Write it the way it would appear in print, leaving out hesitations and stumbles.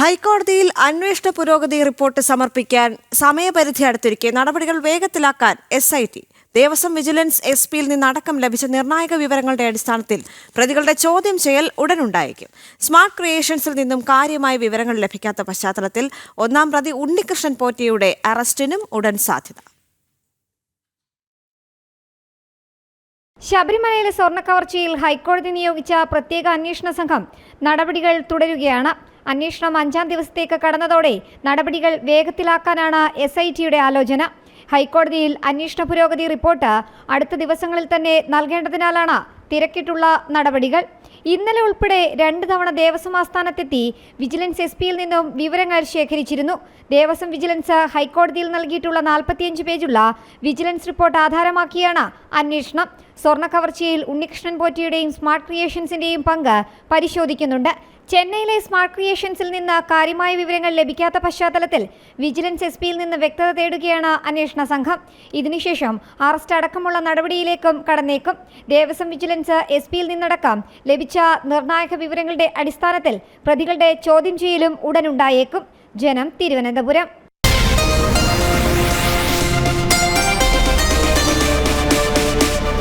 ഹൈക്കോടതിയിൽ അന്വേഷണ പുരോഗതി റിപ്പോർട്ട് സമർപ്പിക്കാൻ സമയപരിധി അടുത്തിരിക്കെ നടപടികൾ വേഗത്തിലാക്കാൻ SIT ദേവസ്വം വിജിലൻസ് SP-യിൽ നിന്നടക്കം ലഭിച്ച നിർണായക വിവരങ്ങളുടെ അടിസ്ഥാനത്തിൽ പ്രതികളുടെ ചോദ്യം ചെയ്യൽ ഉടനുണ്ടായേക്കും. സ്മാർട്ട് ക്രിയേഷൻസിൽ നിന്നും കാര്യമായ വിവരങ്ങൾ ലഭിക്കാത്ത പശ്ചാത്തലത്തിൽ ഒന്നാം പ്രതി ഉണ്ണികൃഷ്ണൻ പോറ്റിയുടെ അറസ്റ്റിനും ഉടൻ സാധ്യത. ശബരിമലയിലെ സ്വർണ്ണക്കവർച്ചയിൽ ഹൈക്കോടതി നിയോഗിച്ച പ്രത്യേക അന്വേഷണ സംഘം നടപടികൾ തുടരുകയാണ്. അന്വേഷണം 5-ാം ദിവസത്തേക്ക് കടന്നതോടെ നടപടികൾ വേഗത്തിലാക്കാനാണ് SIT-യുടെ ആലോചന. ഹൈക്കോടതിയിൽ അന്വേഷണ പുരോഗതി റിപ്പോർട്ട് അടുത്ത ദിവസങ്ങളിൽ തന്നെ നൽകേണ്ടതിനാലാണ് തിരക്കിട്ടുള്ള നടപടികൾ. ഇന്നലെ ഉൾപ്പെടെ 2 തവണ ദേവസ്വം ആസ്ഥാനത്തെത്തി വിജിലൻസ് SP-യിൽ നിന്നും വിവരങ്ങൾ ശേഖരിച്ചിരുന്നു. ദേവസ്വം വിജിലൻസ് ഹൈക്കോടതിയിൽ നൽകിയിട്ടുള്ള 45 പേജുള്ള വിജിലൻസ് റിപ്പോർട്ട് ആധാരമാക്കിയാണ് അന്വേഷണം. സ്വർണ്ണക്കവർച്ചയിൽ ഉണ്ണികൃഷ്ണൻ പോറ്റിയുടെയും സ്മാർട്ട് ക്രിയേഷൻസിന്റെയും പങ്ക് പരിശോധിക്കുന്നുണ്ട്. ചെന്നൈയിലെ സ്മാർട്ട് ക്രിയേഷൻസിൽ നിന്ന് കാര്യമായ വിവരങ്ങൾ ലഭിക്കാത്ത പശ്ചാത്തലത്തിൽ വിജിലൻസ് SP-യിൽ നിന്ന് വ്യക്തത തേടുകയാണ് അന്വേഷണ സംഘം. ഇതിനുശേഷം അറസ്റ്റ് അടക്കമുള്ള നടപടിയിലേക്കും കടന്നേക്കും. ദേവസ്വം വിജിലൻസ് SP-യിൽ നിന്നടക്കം ലഭിച്ച നിർണായക വിവരങ്ങളുടെ അടിസ്ഥാനത്തിൽ പ്രതികളുടെ ചോദ്യം ചെയ്യലും ഉടനുണ്ടായേക്കും. ജനം, തിരുവനന്തപുരം.